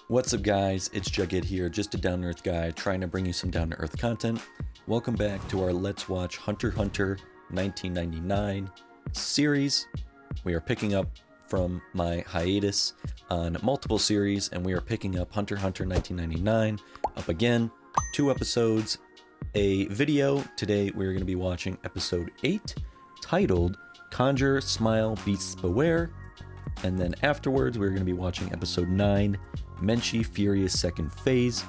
What's up, guys? It's Jughead here, just a down-to-earth guy trying to bring you some down-to-earth content. Welcome back to our Let's Watch Hunter x Hunter 1999 series. We are picking up from my hiatus on multiple series, and we are picking up Hunter x Hunter 1999 up again. 2 episodes, a video. Today we're going to be watching episode 8, titled Conjurer, Smile, Beasts Beware. And then afterwards, we're going to be watching episode 9, Menchi, Furious Second Phase.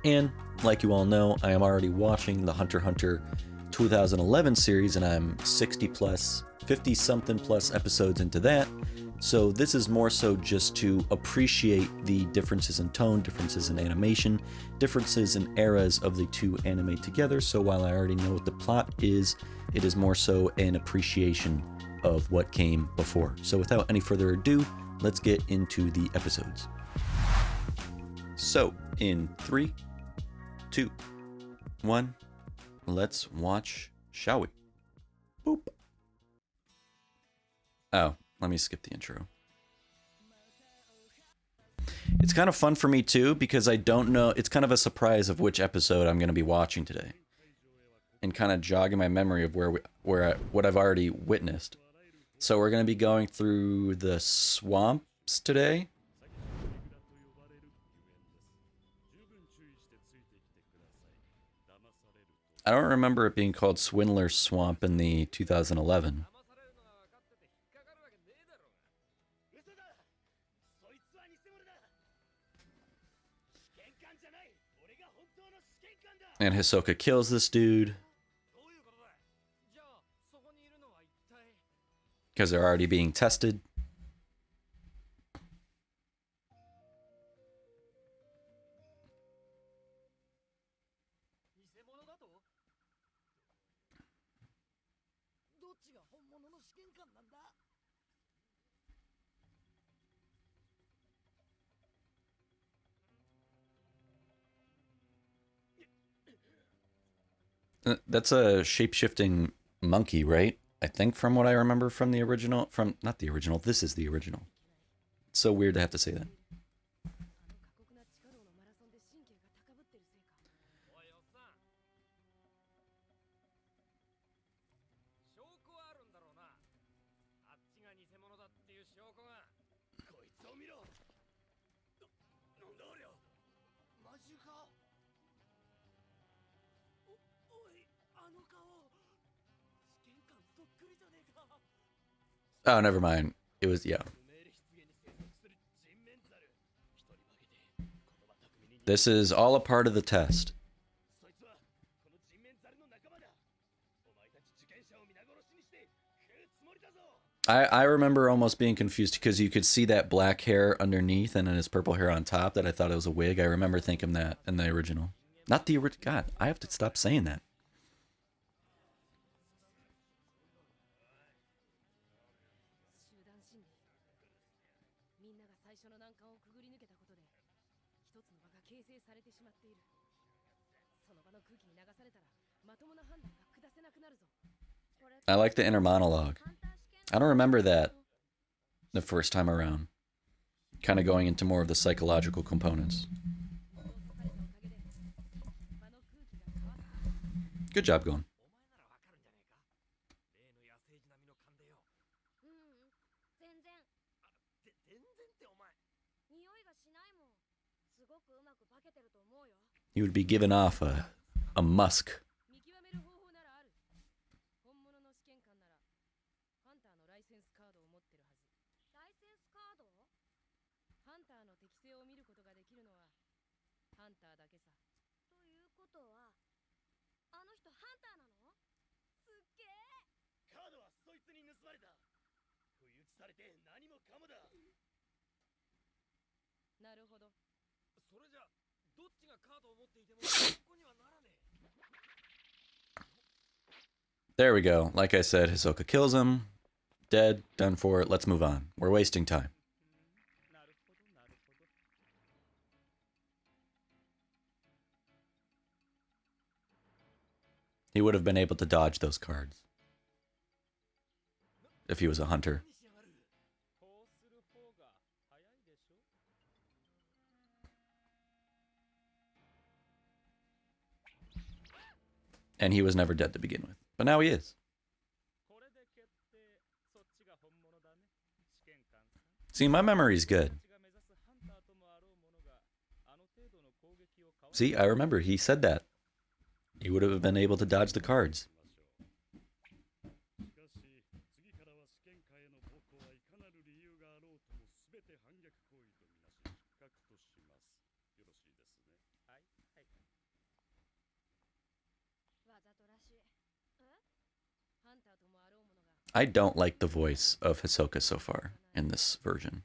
And like you all know, I am already watching the Hunter x Hunter 2011 series, and I'm 50-something plus episodes into that. So this is more so just to appreciate the differences in tone, differences in animation, differences in eras of the two anime together. So while I already know what the plot is, it is more so an appreciation of what came before. So without any further ado, let's get into the episodes. So in 3, 2, 1, let's watch, shall we? Boop. Oh, let me skip the intro. It's kind of fun for me too, because I don't know, it's kind of a surprise of which episode I'm going to be watching today, and kind of jogging my memory of what I've already witnessed. So we're going to be going through the swamps today. I don't remember it being called Swindler Swamp in the 2011. And Hisoka kills this dude because they're already being tested. That's a shape-shifting monkey, right? I think from what I remember from the original, not the original, this is the original. It's so weird to have to say that. Oh, never mind. It was, yeah. This is all a part of the test. I remember almost being confused because you could see that black hair underneath and then his purple hair on top, that I thought it was a wig. I remember thinking that in the original. Not the original. God, I have to stop saying that. I like the inner monologue. I don't remember that the first time around. Kind of going into more of the psychological components. Good job, GON. You would be giving off a musk. There we go. Like I said, Hisoka kills him. Dead. Done for. Let's move on. We're wasting time. He would have been able to dodge those cards if he was a hunter. And he was never dead to begin with. But now he is. See, my memory's good. See, I remember he said that. He would have been able to dodge the cards. I don't like the voice of Hisoka so far in this version.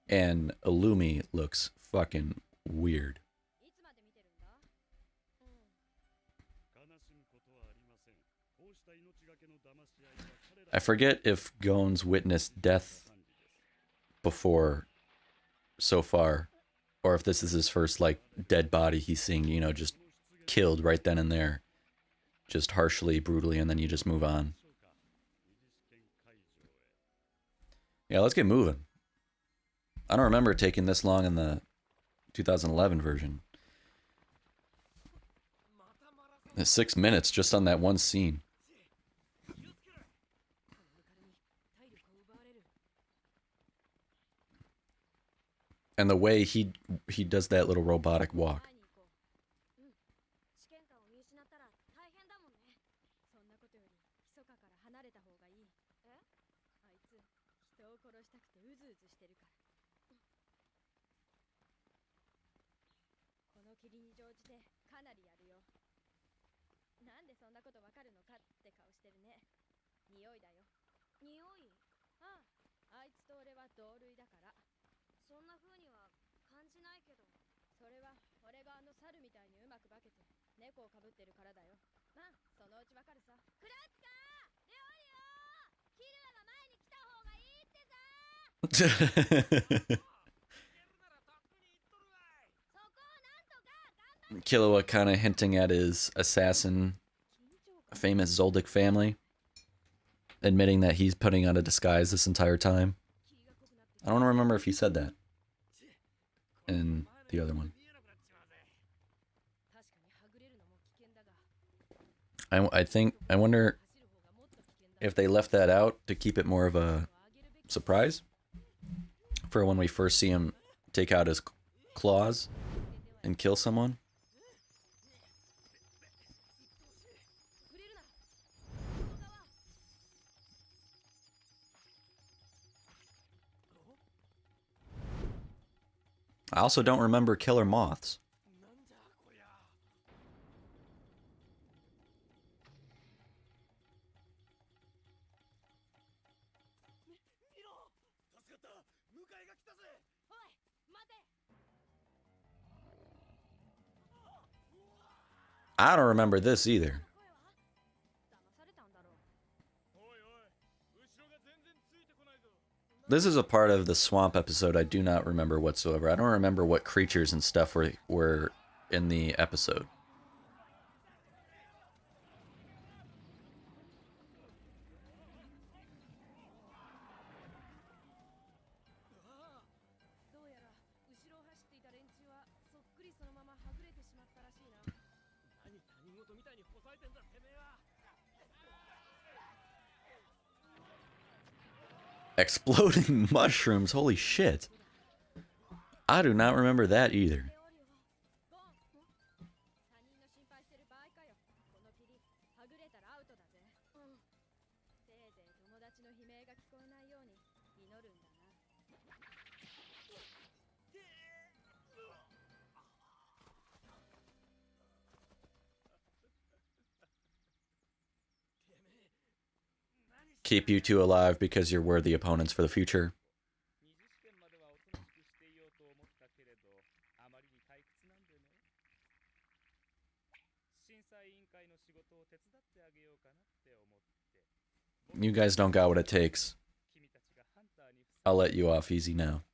And Illumi looks fucking weird. I forget if Gon's witnessed death before so far, or if this is his first, like, dead body he's seeing, you know, just killed right then and there. Just harshly, brutally, and then you just move on. Yeah, let's get moving. I don't remember it taking this long in the 2011 version. 6 minutes just on that one scene. And the way he does that little robotic walk. Killua kind of hinting at his assassin, famous Zoldyck family, admitting that he's putting on a disguise this entire time. I don't remember if he said that in the other one. I wonder if they left that out to keep it more of a surprise for when we first see him take out his claws and kill someone. I also don't remember killer moths. I don't remember this either. This is a part of the swamp episode I do not remember whatsoever. I don't remember what creatures and stuff were in the episode. Exploding mushrooms, holy shit. I do not remember that either. Keep you two alive because you're worthy opponents for the future. You guys don't got what it takes. I'll let you off easy now.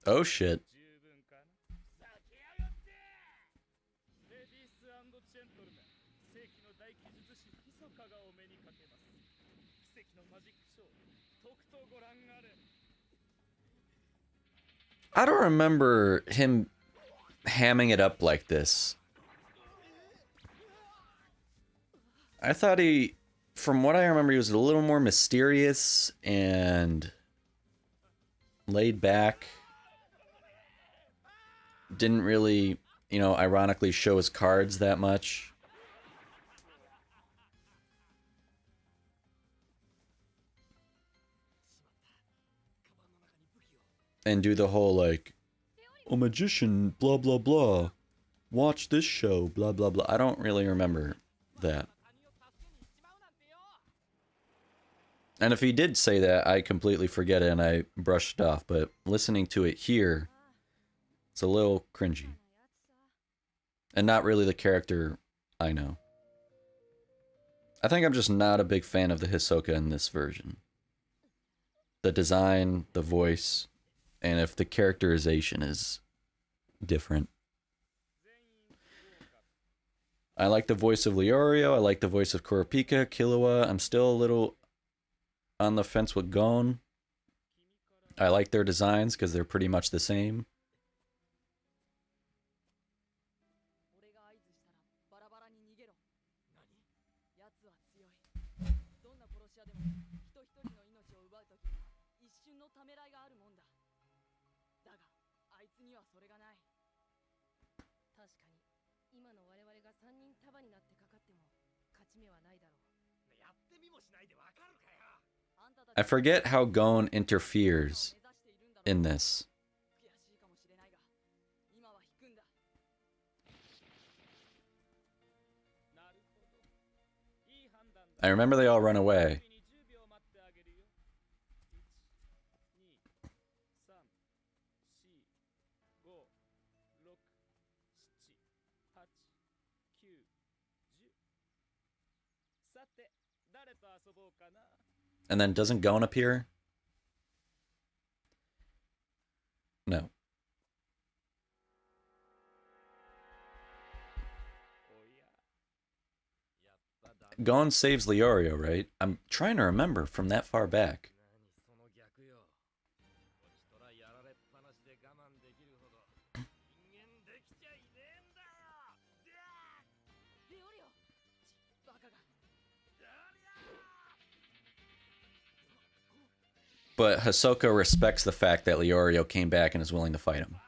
Oh shit. I don't remember him hamming it up like this. I thought he, from what I remember, he was a little more mysterious and laid back. Didn't really, you know, ironically show his cards that much. And do the whole, like, a magician, blah, blah, blah. Watch this show, blah, blah, blah. I don't really remember that. And if he did say that, I completely forget it and I brushed it off. But listening to it here, it's a little cringy. And not really the character I know. I think I'm just not a big fan of the Hisoka in this version. The design, the voice, and if the characterization is different. I like the voice of Leorio, I like the voice of Kurapika, Killua. I'm still a little on the fence with GON. I like their designs because they're pretty much the same. I forget how GON interferes in this. I remember they all run away. And then doesn't GON appear? No. GON saves Leorio, right? I'm trying to remember from that far back. But Hisoka respects the fact that Leorio came back and is willing to fight him.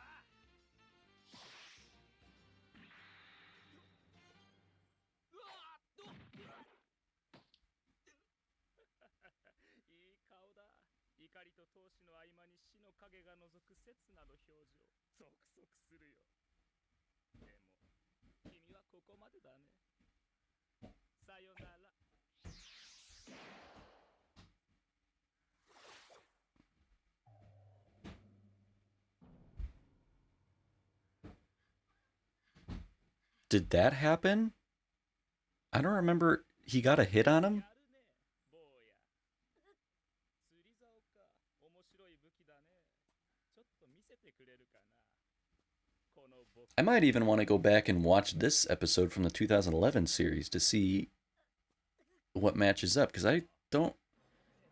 Did that happen? I don't remember. He got a hit on him? I might even want to go back and watch this episode from the 2011 series to see what matches up, because I don't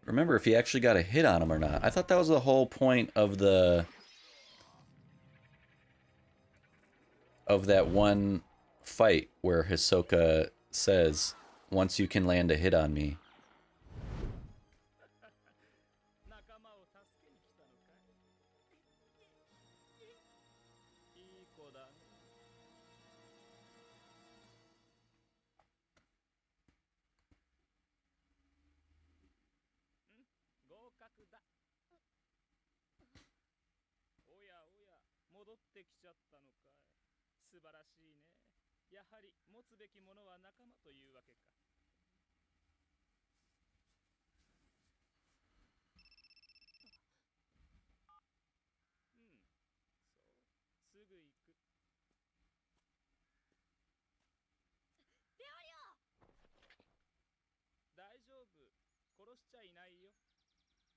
remember if he actually got a hit on him or not. I thought that was the whole point of that one fight where Hisoka says, once you can land a hit on me. 素晴らしいね。やはり持つべきものは仲間というわけか。うん、そう、すぐ行く。レオリオ、大丈夫、殺しちゃいないよ。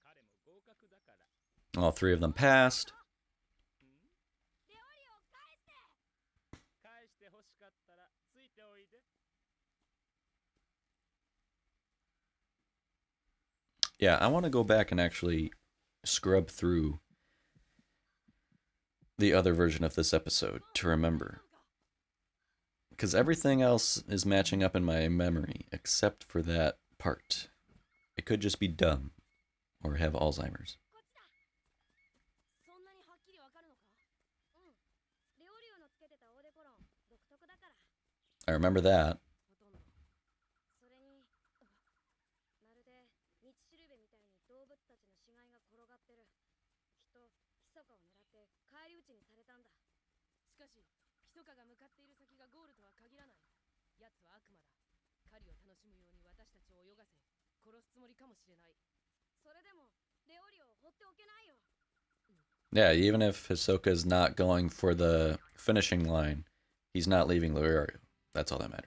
彼も合格だから。All three of them passed. レオリオ、返して欲しかったらついておいで。Yeah, I want to go back and actually scrub through the other version of this episode to remember. Because everything else is matching up in my memory except for that part. It could just be dumb or have Alzheimer's. I remember that. Yeah, even if Hisoka's not going for the finishing line, he's not leaving Leorio. That's all that matters.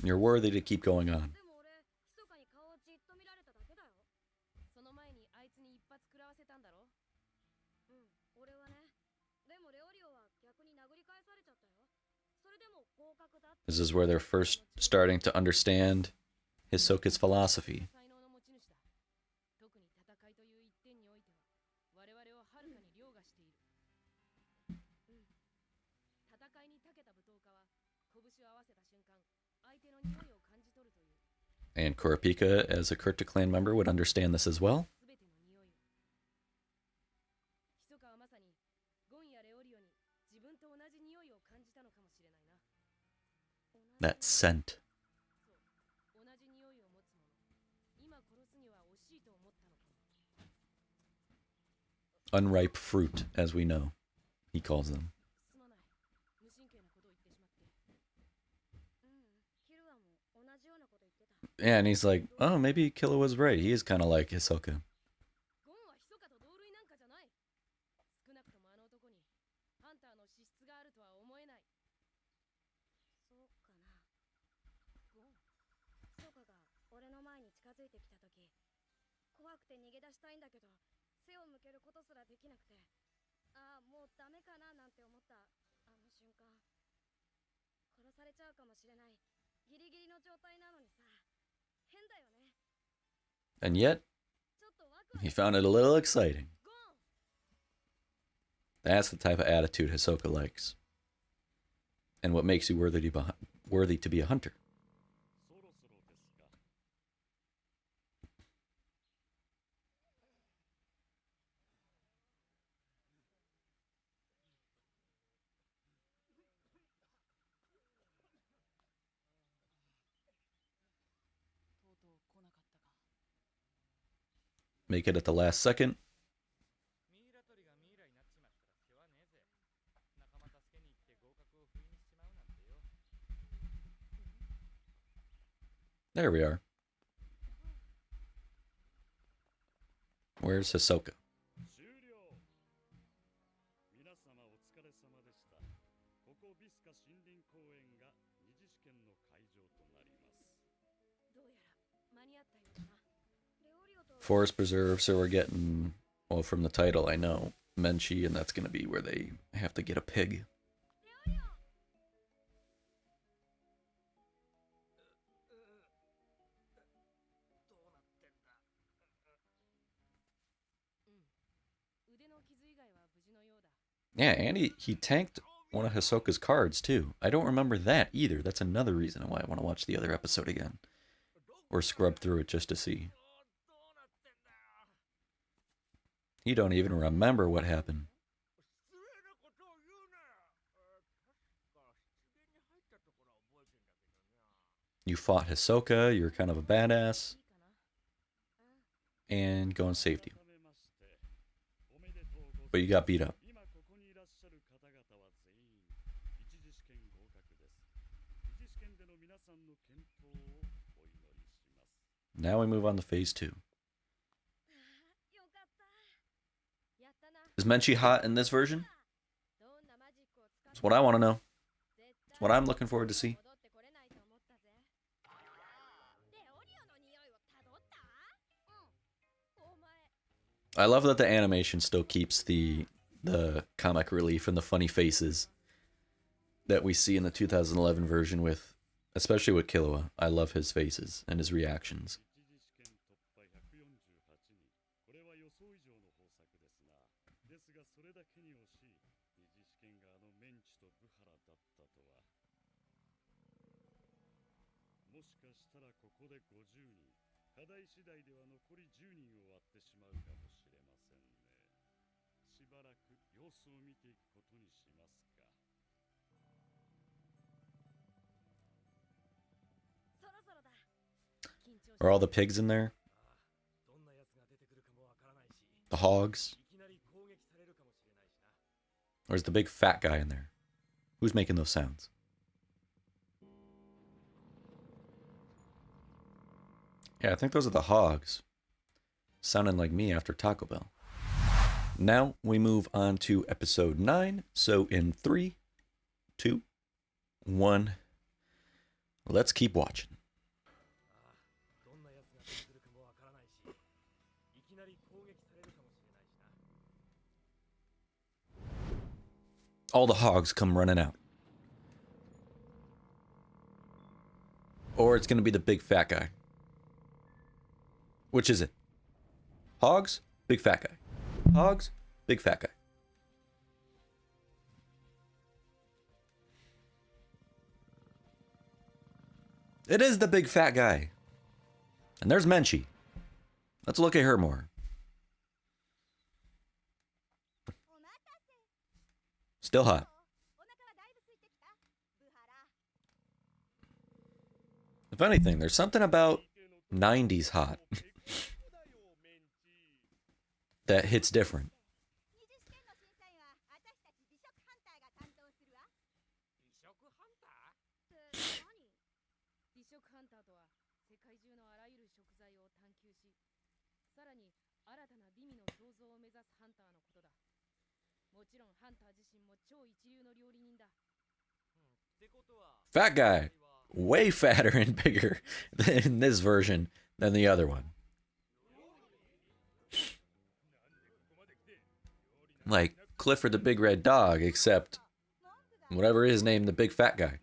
You're worthy to keep going on. This is where they're first starting to understand Hisoka's philosophy. And Kurapika, as a Kurta clan member, would understand this as well. That scent. Unripe fruit, as we know, he calls them. Yeah, and he's like, oh, maybe Killua was right. He is kind of like Hisoka. And yet, he found it a little exciting. That's the type of attitude Hisoka likes. And what makes you worthy to be a hunter. Make it at the last second. There we are. Where's Hisoka? Forest Preserve, so we're getting, well, from the title, I know, Menchi, and that's going to be where they have to get a pig. Yeah, and he tanked one of Hisoka's cards, too. I don't remember that either. That's another reason why I want to watch the other episode again. Or scrub through it just to see. You don't even remember what happened. You fought Hisoka, you're kind of a badass, and go and saved you. But you got beat up. Now we move on to phase 2. Is Menchi hot in this version? That's what I want to know. That's what I'm looking forward to see. I love that the animation still keeps the comic relief and the funny faces that we see in the 2011 version with, especially with Killua. I love his faces and his reactions. Are all the pigs in there? The hogs? Or is the big fat guy in there? Who's making those sounds? Yeah, I think those are the hogs. Sounding like me after Taco Bell. Now we move on to episode 9. So in 3, 2, 1, let's keep watching. All the hogs come running out. Or it's going to be the big fat guy. Which is it? Hogs, big fat guy. Hogs, big fat guy. It is the big fat guy. And there's Menchi. Let's look at her more. Still hot. If anything, there's something about 90s hot that hits different. Fat guy. Way fatter and bigger in this version than the other one. Like Clifford the Big Red Dog, except whatever his name, the big fat guy.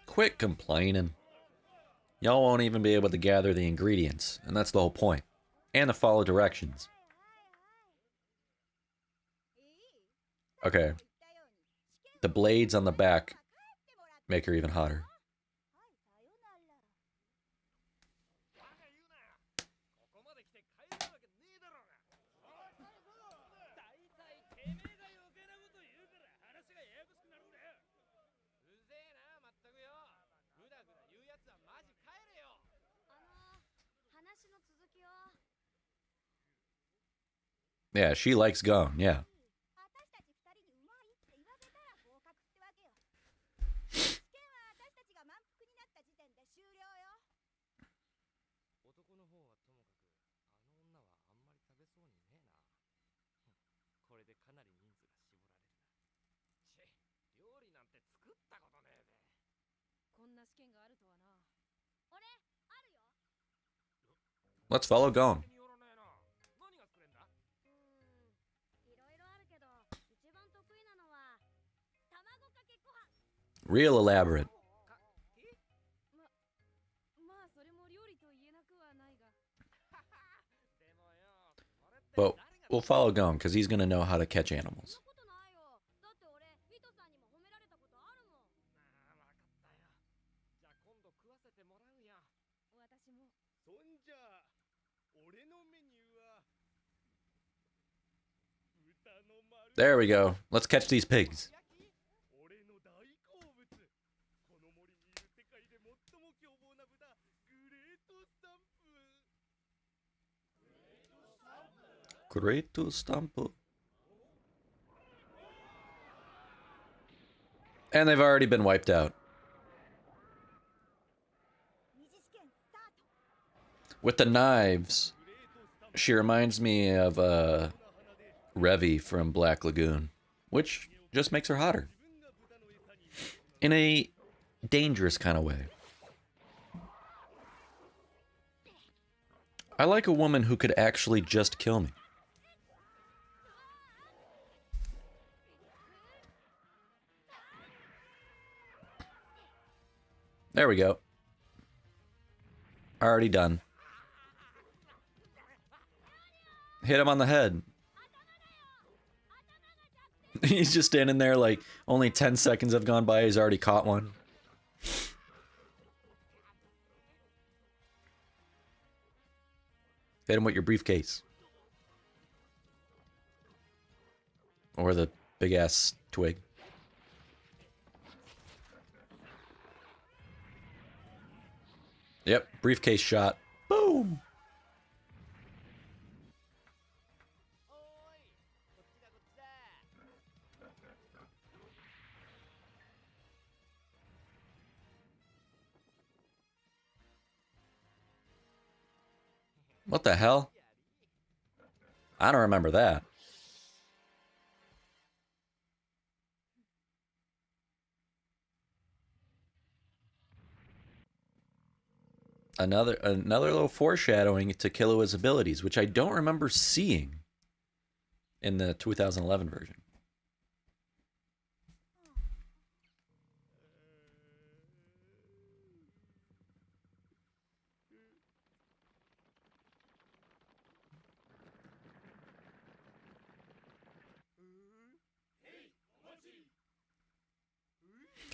Quit complaining. Y'all won't even be able to gather the ingredients, and that's the whole point. And to follow directions. Okay. The blades on the back make her even hotter. Yeah, she likes GON, yeah. Let's follow GON. Real elaborate. But we'll follow GON because he's going to know how to catch animals. There we go. Let's catch these pigs. Great stamp. And they've already been wiped out. With the knives, she reminds me of Revy from Black Lagoon, which just makes her hotter. In a dangerous kind of way. I like a woman who could actually just kill me. There we go. Already done. Hit him on the head. He's just standing there like only 10 seconds have gone by. He's already caught one. Hit him with your briefcase. Or the big ass twig. Yep, briefcase shot. Boom! What the hell? I don't remember that. Another little foreshadowing to Killua's abilities, which I don't remember seeing in the 2011 version.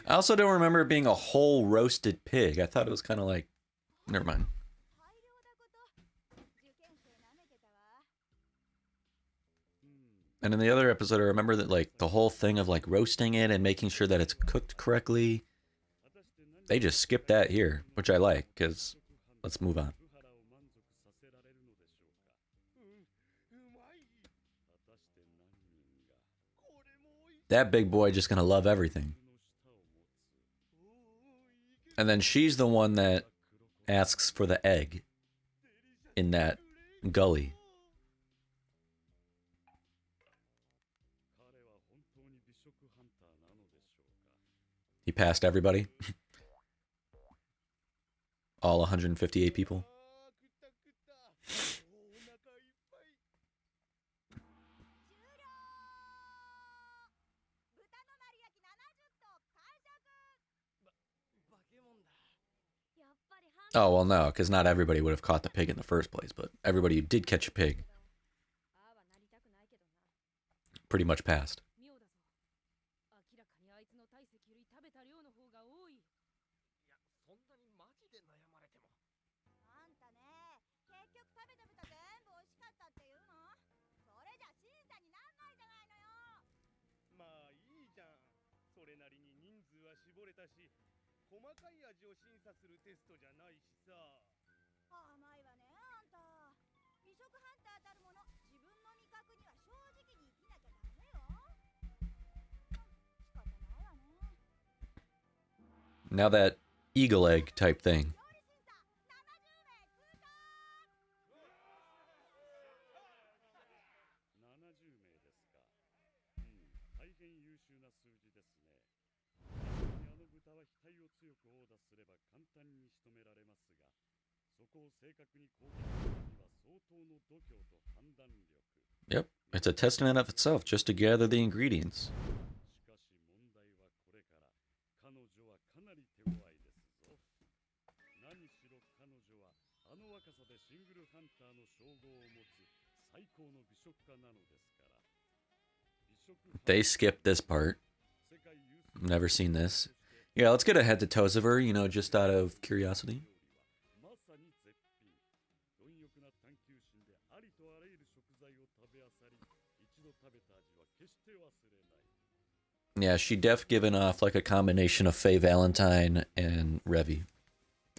I also don't remember it being a whole roasted pig. I thought it was kind of like... Never mind. And in the other episode, I remember that like the whole thing of like roasting it and making sure that it's cooked correctly. They just skipped that here, which I like, because let's move on. That big boy just gonna love everything. And then she's the one that asks for the egg in that gully. He passed everybody. All 158 people. Oh, well, no, because not everybody would have caught the pig in the first place, but everybody who did catch a pig pretty much passed. Now that eagle egg type thing. Yep, it's a testament of itself just to gather the ingredients. They skipped this part. Never seen this. Yeah, let's get a head to toes of her, you know, just out of curiosity. Yeah, she def given off like a combination of Faye Valentine and Revy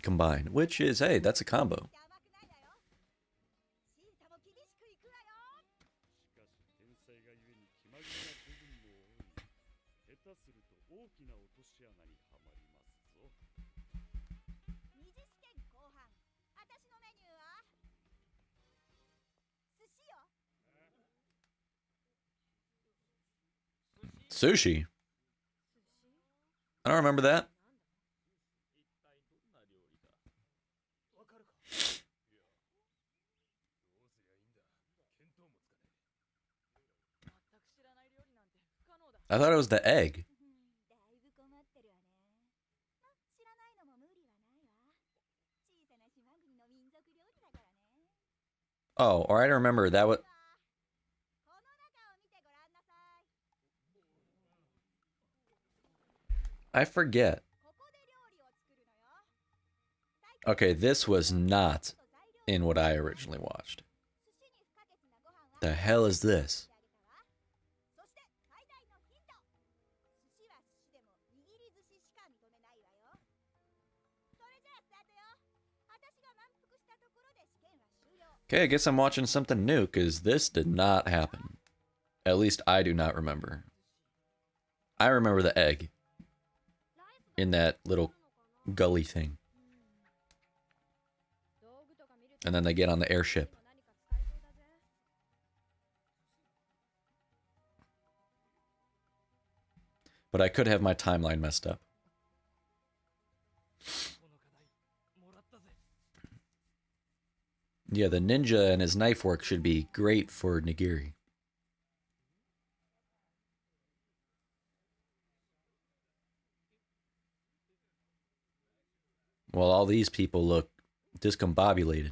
combined, which is, hey, that's a combo. Sushi? I don't remember that. I thought it was the egg. Oh, or I don't remember that was... I forget. Okay, this was not in what I originally watched. The hell is this? Okay, I guess I'm watching something new, because this did not happen. At least I do not remember. I remember the egg. In that little gully thing. And then they get on the airship. But I could have my timeline messed up. Yeah, the ninja and his knife work should be great for nigiri. Well, all these people look discombobulated.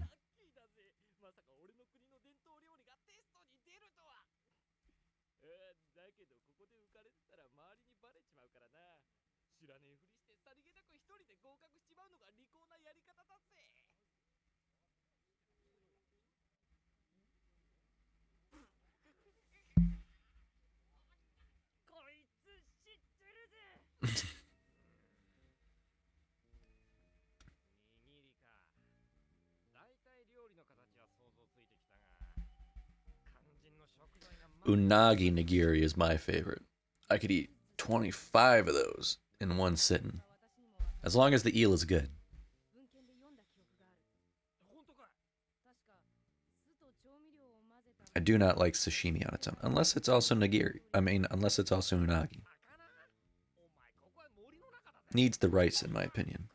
Unagi nigiri is my favorite. I could eat 25 of those in one sitting. As long as the eel is good. I do not like sashimi on its own. Unless it's also nigiri. Unless it's also unagi. Needs the rice, in my opinion.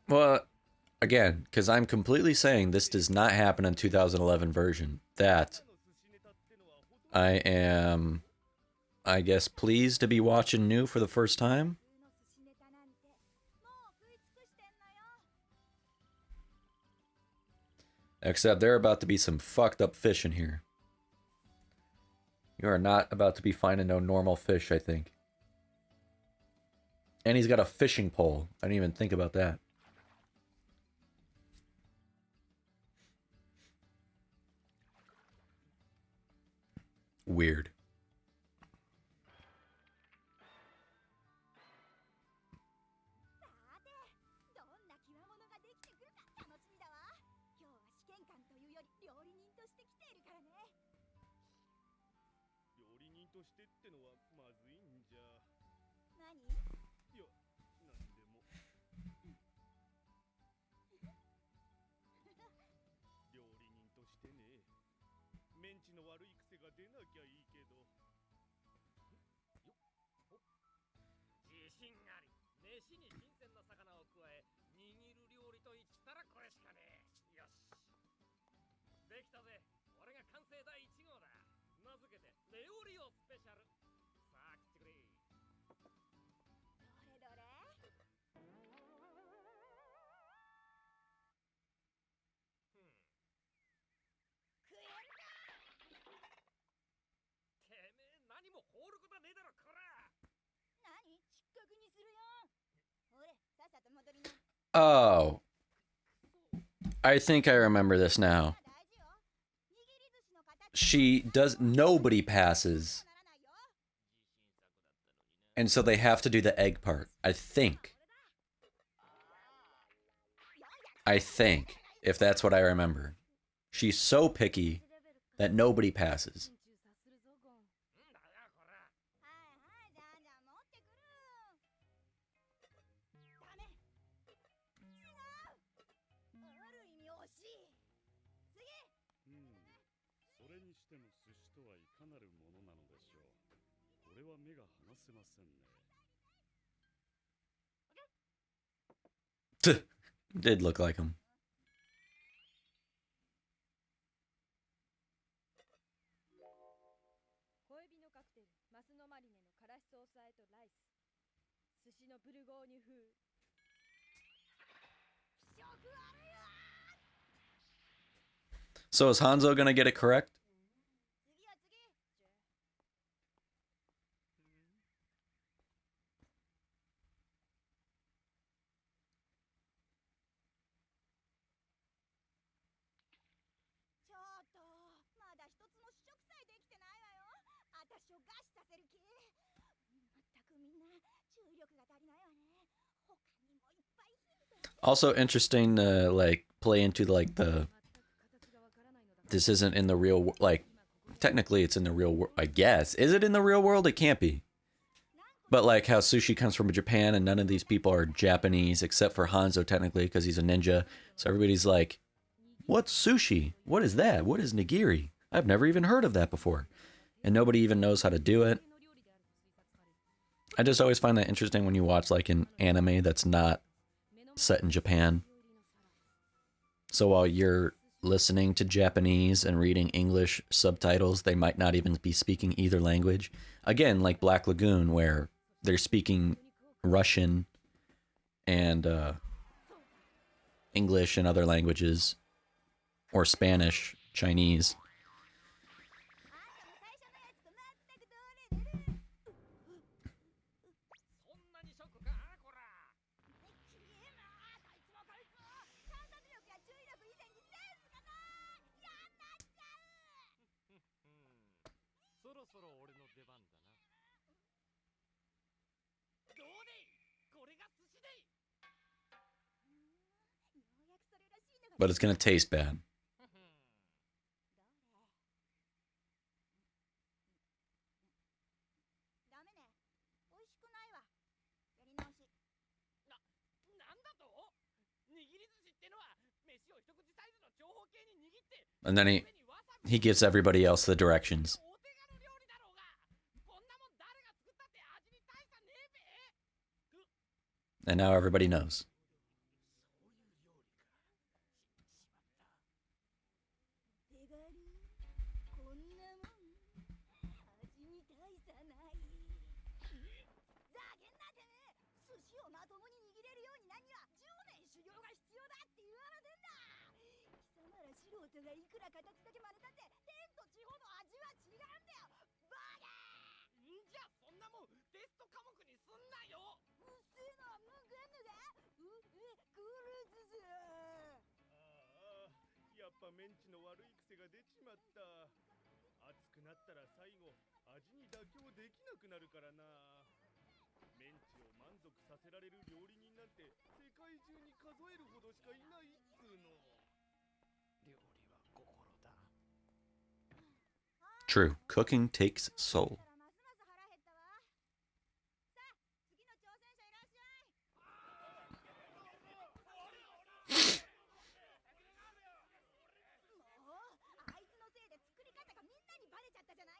Well, again, because I'm completely saying this does not happen in 2011 version, that I am, I guess, pleased to be watching new for the first time. Except there are about to be some fucked up fish in here. You are not about to be finding no normal fish, I think. And he's got a fishing pole. I didn't even think about that. Weird. としてってのはまずいんじゃ。何？いや、なんでも。料理人としてね。メンチの悪い癖が出なきゃいいけど。自信あり。飯に新鮮な魚を加え、握る料理と言ったらこれしかねえ。よし。できたぜ。俺が完成第1号だ。名付けてレオリオスペシャル。さあ食ってくれ。どれどれ？食えるか！てめえ何も放ることはねえだろこら。何？失格にするよ。ほれ、さっさと戻りな。Oh, I think I remember this now. 大事よ。握り寿司の形。 She does, nobody passes. ならないよ。 And so they have to do the egg part. I think, if that's what I remember. She's so picky that nobody passes. んだよこら。はいはい、じゃあ持ってくる。ダメ。違う。ある意味惜しい。次。それにしても寿司とはいかなるものなのでしょう。これは目が離せませんね。 Did look like him. 小エビのカクテル、マスのマリネのからしソース和えとライス。寿司のブルゴーニュ風。気色悪いわ。 So is Hanzo gonna get it correct? 次は次。ちょっと、まだ一つも試食さえできてないわよ。私を餓死させる気。まったくみんな注力が足りないわね。他にもいっぱいヒント。 Also interesting to like play into like the this isn't in the real like technically it's in the real world I guess. Is it in the real world? It can't be. But like how sushi comes from Japan and none of these people are Japanese except for Hanzo technically because he's a ninja. So everybody's like, what's sushi? What is that? What is nigiri? I've never even heard of that before. And nobody even knows how to do it. I just always find that interesting when you watch like an anime that's not set in Japan. So while you're listening to Japanese and reading English subtitles, they might not even be speaking either language. Again, like Black Lagoon, where they're speaking Russian and English and other languages, or Spanish, Chinese. そんなにショックかこら。そろそろ俺の出番だな。どうでい。これが寿司でい。 But it's gonna taste bad. ダメね。美味しくないわ。やり直し。なんだと。握り寿司ってのは飯を一口サイズの長方形に握って。 And then he gives everybody else the directions. お手軽料理だろうが。こんなもん誰が作ったって味に大差ねえべ。 And now everybody knows. 手軽。こんなもん。味に大差ない。ざけんなてめえ。寿司をまともに握れるようになるには10年修行が必要だって言われてんだ。貴様ら素人がいくら形だけ真似たって天と地方の味は違うんだよ。バカ。じゃあそんなもんテスト科目にすんなよ。うっせえな、文句あんのか。クルーズズ。ああ、やっぱメンチの悪い癖が出ちまった。熱くなったら最後味に妥協できなくなるからな。メンチを満足させられる料理人なんて世界中に数えるほどしかいないっつうの。料理は心だ。 True. Cooking takes soul.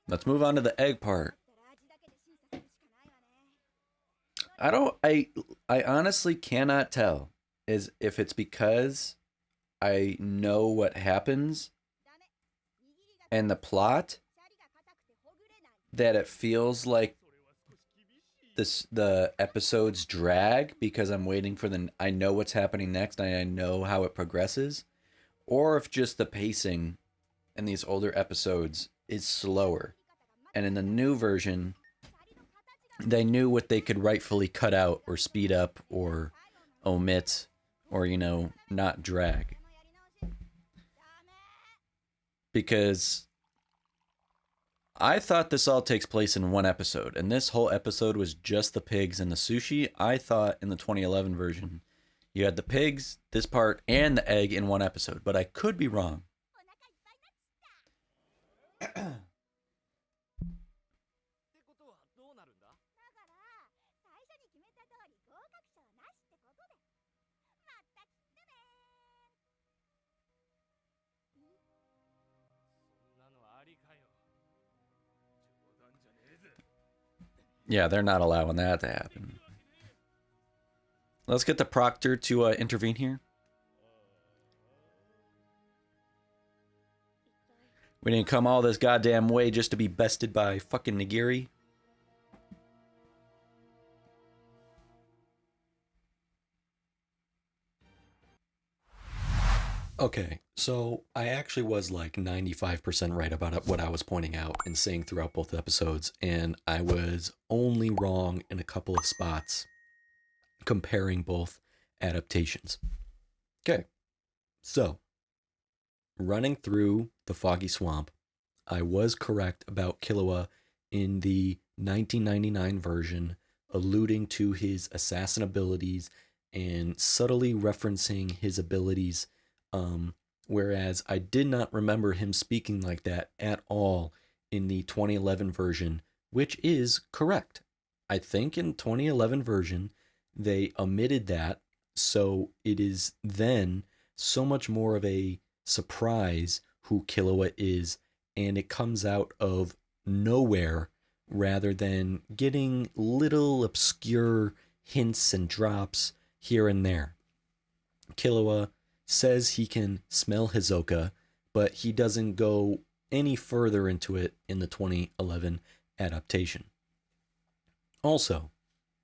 Let's move on to the egg part. I honestly cannot tell is if it's because I know what happens and the plot that it feels like the episodes drag because I'm waiting for I know what's happening next and I know how it progresses, or if just the pacing in these older episodes is slower. And in the new version, they knew what they could rightfully cut out or speed up or omit or, not drag. Because I thought this all takes place in one episode, and this whole episode was just the pigs and the sushi. I thought in the 2011 version, you had the pigs, this part, and the egg in one episode, but I could be wrong. Yeah, they're not allowing that to happen. Let's get the proctor to intervene here. We didn't come all this goddamn way just to be bested by fucking nigiri. Okay, so I actually was like 95% right about what I was pointing out and saying throughout both episodes, and I was only wrong in a couple of spots comparing both adaptations. Okay, so running through the Foggy Swamp, I was correct about Killua in the 1999 version, alluding to his assassin abilities and subtly referencing his abilities. Whereas I did not remember him speaking like that at all in the 2011 version, which is correct. I think in 2011 version, they omitted that, so it is then so much more of a surprise who Killua is, and it comes out of nowhere rather than getting little obscure hints and drops here and there. Killua says he can smell Hisoka, but he doesn't go any further into it in the 2011 adaptation. Also,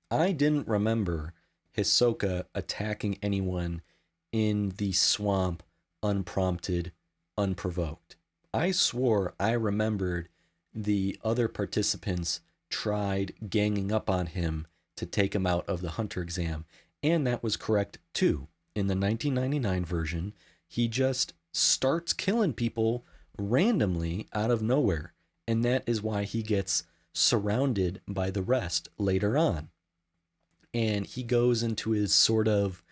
I didn't remember Hisoka attacking anyone in the swamp unprompted, unprovoked. I swore I remembered the other participants tried ganging up on him to take him out of the hunter exam, and that was correct too. In the 1999 version, he just starts killing people randomly out of nowhere, and that is why he gets surrounded by the rest later on. And he goes into his sort of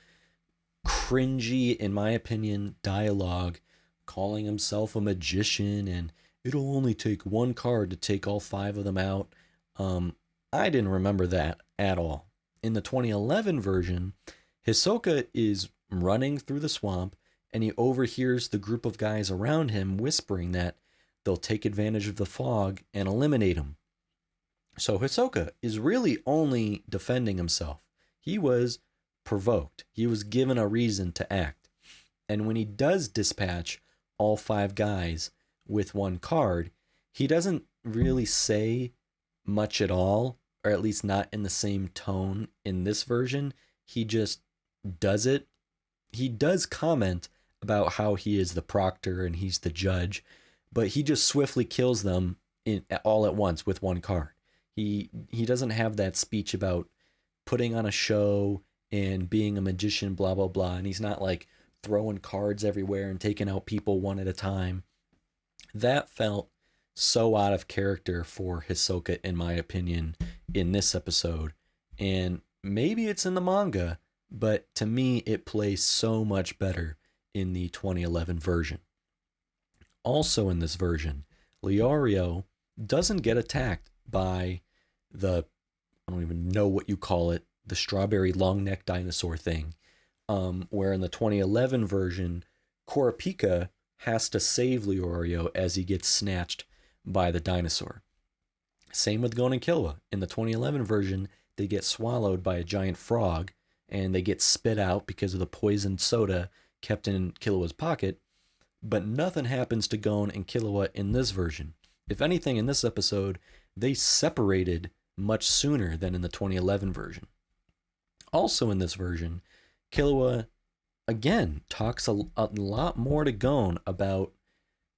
cringy, in my opinion, dialogue, calling himself a magician, and it'll only take one card to take all 5 of them out. I didn't remember that at all. In the 2011 version, Hisoka is running through the swamp, and he overhears the group of guys around him whispering that they'll take advantage of the fog and eliminate him. So Hisoka is really only defending himself. He was provoked. He was given a reason to act. And when he does dispatch all 5 guys with one card, he doesn't really say much at all, or at least not in the same tone in this version. He just does it. He does comment about how he is the proctor and he's the judge, but he just swiftly kills them all at once with one card. He doesn't have that speech about putting on a show and being a magician, blah, blah, blah. And he's not like throwing cards everywhere and taking out people one at a time. That felt so out of character for Hisoka, in my opinion, in this episode. And maybe it's in the manga, but to me, it plays so much better in the 2011 version. Also in this version, Leorio doesn't get attacked by the, I don't even know what you call it, the strawberry long neck dinosaur thing. Where in the 2011 version, Kurapika has to save Leorio as he gets snatched by the dinosaur. Same with Gon and Killua. In the 2011 version, they get swallowed by a giant frog and they get spit out because of the poisoned soda kept in Killua's pocket. But nothing happens to Gon and Killua in this version. If anything, in this episode, they separated much sooner than in the 2011 version. Also in this version, Killua, again, talks a lot more to Gon about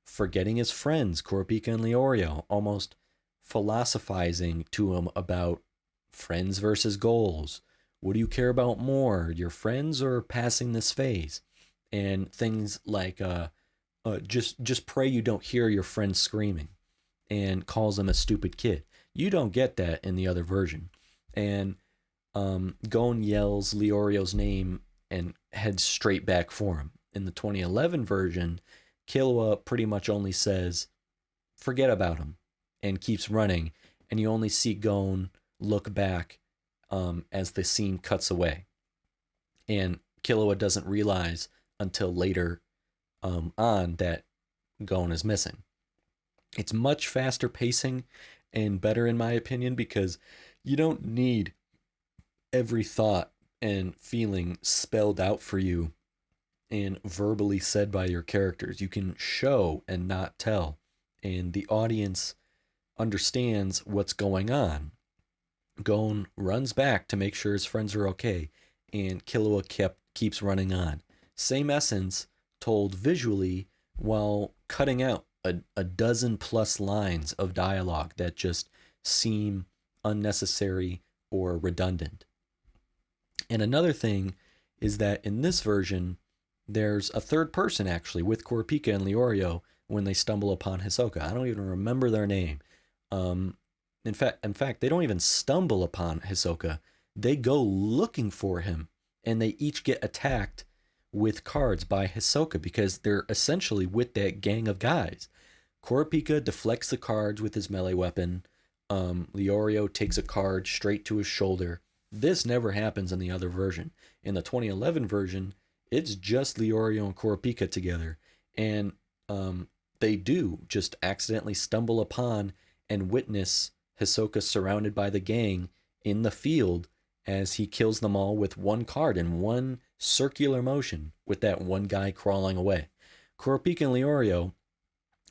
forgetting his friends, Kurapika and Leorio, almost philosophizing to him about friends versus goals. What do you care about more, your friends or passing this phase? And things like, just pray you don't hear your friends screaming, and calls him a stupid kid. You don't get that in the other version. And Gon yells Leorio's name and heads straight back for him. In the 2011 version, Killua pretty much only says, forget about him, and keeps running, and you only see Gon look back as the scene cuts away. And Killua doesn't realize until later on that Gon is missing. It's much faster pacing and better in my opinion, because you don't need every thought and feeling spelled out for you and verbally said by your characters. You can show and not tell, and the audience understands what's going on. Gon runs back to make sure his friends are okay, and Killua keeps running on. Same essence told visually, while cutting out a dozen plus lines of dialogue that just seem unnecessary or redundant. And another thing is that in this version, there's a third person actually with Kurapika and Leorio when they stumble upon Hisoka. I don't even remember their name. In fact, they don't even stumble upon Hisoka. They go looking for him, and they each get attacked with cards by Hisoka because they're essentially with that gang of guys. Kurapika deflects the cards with his melee weapon. Leorio takes a card straight to his shoulder. This never happens in the other version. In the 2011 version, it's just Leorio and Kurapika together, and they do just accidentally stumble upon and witness Hisoka surrounded by the gang in the field as he kills them all with one card in one circular motion with that one guy crawling away. Kurapika and Leorio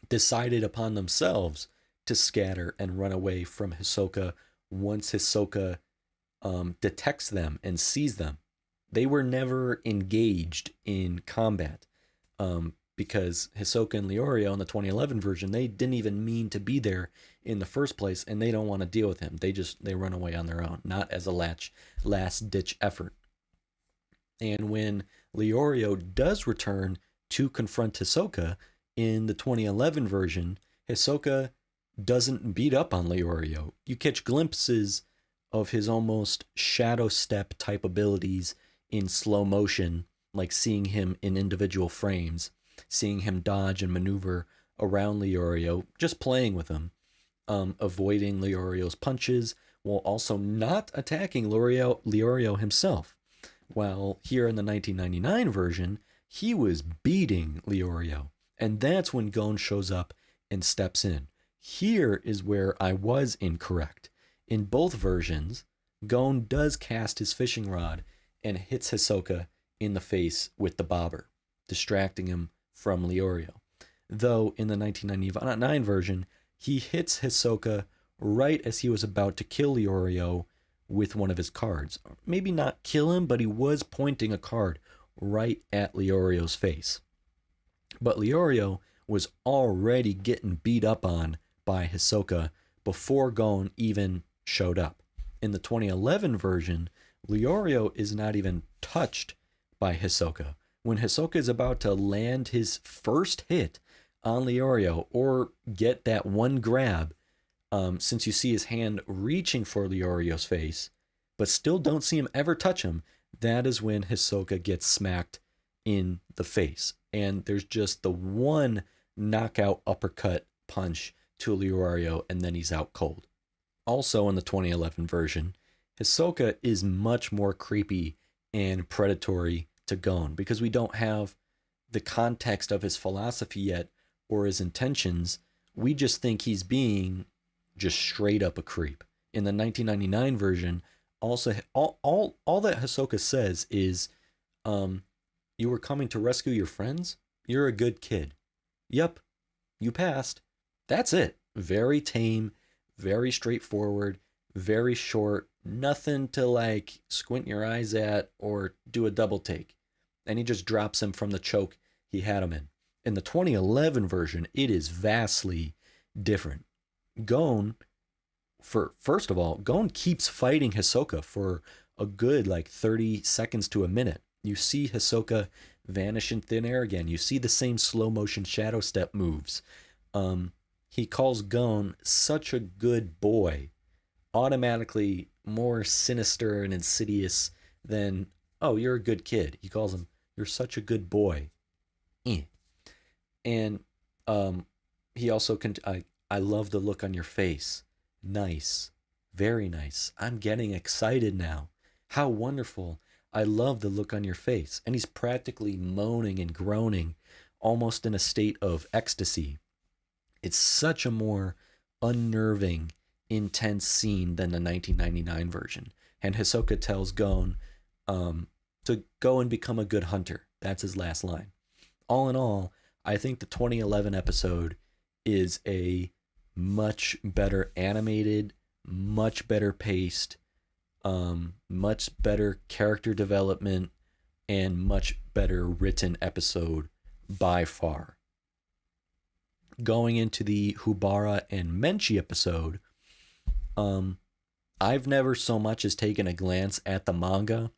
decided upon themselves to scatter and run away from Hisoka once Hisoka detects them and sees them. They were never engaged in combat because Hisoka and Leorio in the 2011 version, they didn't even mean to be there in the first place, and they don't want to deal with him. They run away on their own, not as a last ditch effort. And when Leorio does return to confront Hisoka in the 2011 version, Hisoka doesn't beat up on Leorio. You catch glimpses of his almost shadow step type abilities in slow motion, like seeing him in individual frames, seeing him dodge and maneuver around Leorio, just playing with him, avoiding Leorio's punches while also not attacking Leorio himself. While here in the 1999 version, he was beating Leorio, and that's when Gon shows up and steps in. Here is where I was incorrect. In both versions, Gon does cast his fishing rod and hits Hisoka in the face with the bobber, distracting him from Leorio. Though in the 1999 version, he hits Hisoka right as he was about to kill Leorio with one of his cards. Maybe not kill him, but he was pointing a card right at Leorio's face. But Leorio was already getting beat up on by Hisoka before Gon even showed up. In the 2011 version, Leorio is not even touched by Hisoka. When Hisoka is about to land his first hit on Leorio or get that one grab, since you see his hand reaching for Leorio's face, but still don't see him ever touch him, that is when Hisoka gets smacked in the face. And there's just the one knockout uppercut punch to Leorio, and then he's out cold. Also in the 2011 version, Hisoka is much more creepy and predatory to Gon because we don't have the context of his philosophy yet or his intentions. We just think he's being just straight up a creep. In the 1999 version, also all that Hisoka says is, you were coming to rescue your friends? You're a good kid. Yep, you passed. That's it. Very tame, very straightforward, very short, nothing to like squint your eyes at or do a double take. And he just drops him from the choke he had him in. In the 2011 version, it is vastly different. Gon, first of all, Gon keeps fighting Hisoka for a good like 30 seconds to a minute. You see Hisoka vanish in thin air again. You see the same slow motion shadow step moves. He calls Gon such a good boy, automatically more sinister and insidious than, oh, you're a good kid. He calls him, you're such a good boy. And he also I love the look on your face. Nice. Very nice. I'm getting excited now. How wonderful. I love the look on your face. And he's practically moaning and groaning, almost in a state of ecstasy. It's such a more unnerving, intense scene than the 1999 version. And Hisoka tells Gon to go and become a good hunter. That's his last line. All in all, I think the 2011 episode is a much better animated, much better paced, much better character development, and much better written episode by far. Going into the Buhara and Menchi episode, I've never so much as taken a glance at the manga.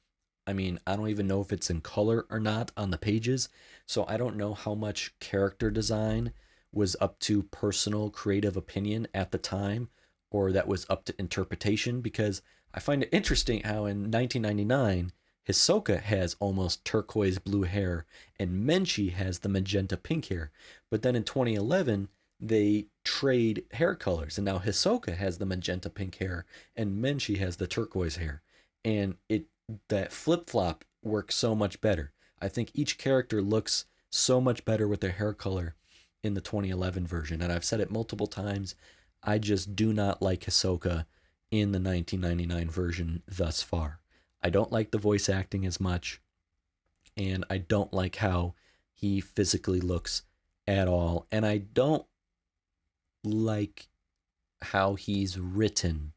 I mean, I don't even know if it's in color or not on the pages, so I don't know how much character design was up to personal creative opinion at the time, or that was up to interpretation, because I find it interesting how in 1999, Hisoka has almost turquoise blue hair and Menchi has the magenta pink hair. But then in 2011, they trade hair colors, and now Hisoka has the magenta pink hair and Menchi has the turquoise hair. And that flip-flop works so much better. I think each character looks so much better with their hair color in the 2011 version. And I've said it multiple times, I just do not like Hisoka in the 1999 version thus far. I don't like the voice acting as much, and I don't like how he physically looks at all. And I don't like how he's written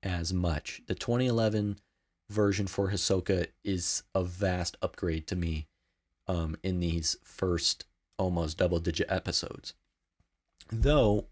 as much. The 2011 version for Hisoka is a vast upgrade to me in these first almost double-digit episodes. Though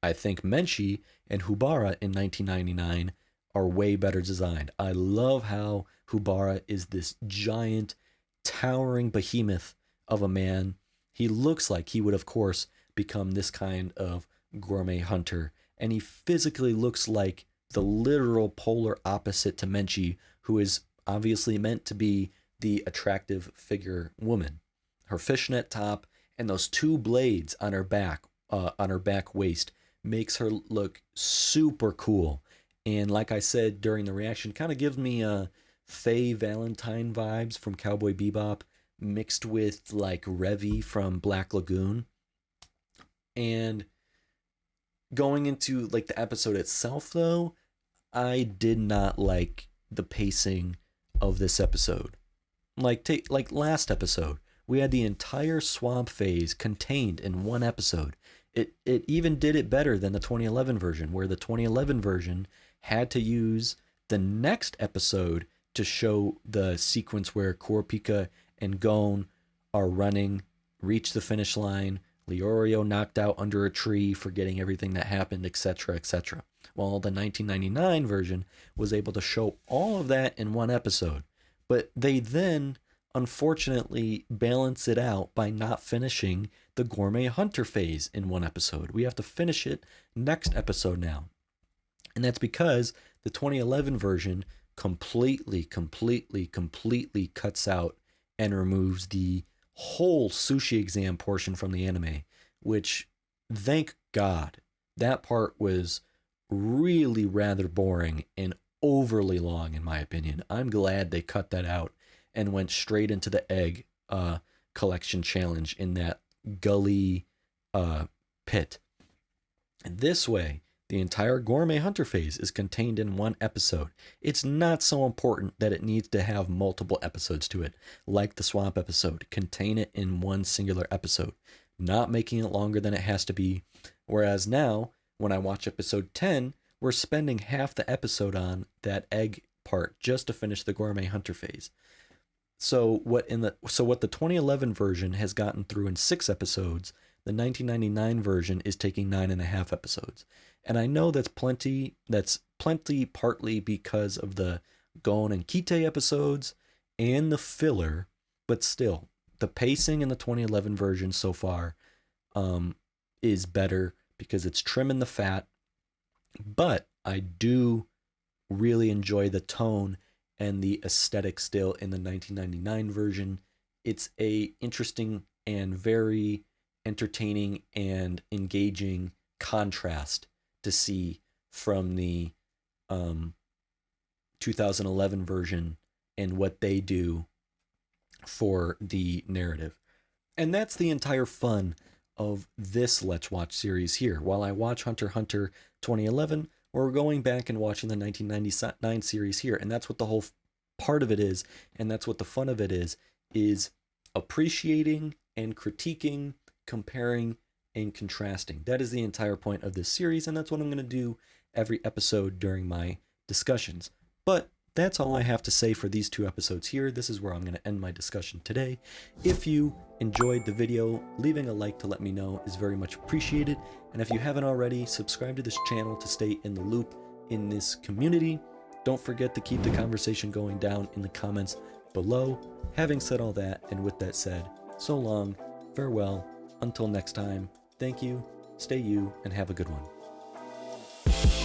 I think Menchi and Buhara in 1999 are way better designed. I love how Buhara is this giant, towering behemoth of a man. He looks like he would, of course, become this kind of gourmet hunter, and he physically looks like the literal polar opposite to Menchi, who is obviously meant to be the attractive figure woman. Her fishnet top and those two blades on her back waist makes her look super cool. And like I said during the reaction, kind of gives me Faye Valentine vibes from Cowboy Bebop mixed with like Revy from Black Lagoon. And going into like the episode itself though, I did not like the pacing of this episode. Like last episode, we had the entire swamp phase contained in one episode. It even did it better than the 2011 version, where the 2011 version had to use the next episode to show the sequence where Kurapika and Gon are running, reach the finish line, Leorio knocked out under a tree, forgetting everything that happened, etc., etc. While the 1999 version was able to show all of that in one episode. But they then, unfortunately, balance it out by not finishing the Gourmet Hunter phase in one episode. We have to finish it next episode now. And that's because the 2011 version completely cuts out and removes the whole sushi exam portion from the anime, which, thank God, that part was really rather boring and overly long in my opinion. I'm glad they cut that out and went straight into the egg collection challenge in that gully pit. And this way, The entire Gourmet Hunter phase is contained in one episode. It's not so important that it needs to have multiple episodes to it, like the Swamp episode. Contain it in one singular episode, not making it longer than it has to be. Whereas now, when I watch episode 10, we're spending half the episode on that egg part just to finish the Gourmet Hunter phase. So what the 2011 version has gotten through in 6 episodes, the 1999 version is taking 9.5 episodes. And I know that's plenty partly because of the GON and Kite episodes and the filler, but still, the pacing in the 2011 version so far is better because it's trimming the fat. But I do really enjoy the tone and the aesthetic still in the 1999 version. It's a interesting and very entertaining and engaging contrast to see from the 2011 version and what they do for the narrative. And that's the entire fun of this Let's Watch series here. While I watch Hunter x Hunter 2011, we're going back and watching the 1999 series here. And that's what the whole part of it is. And that's what the fun of it is appreciating and critiquing, comparing and contrasting. That is the entire point of this series, and that's what I'm going to do every episode during my discussions. But that's all I have to say for these 2 episodes here. This is where I'm going to end my discussion today. If you enjoyed the video, leaving a like to let me know is very much appreciated. And if you haven't already, subscribe to this channel to stay in the loop in this community. Don't forget to keep the conversation going down in the comments below. Having said all that, and with that said, so long, farewell, until next time. Thank you, stay you, and have a good one.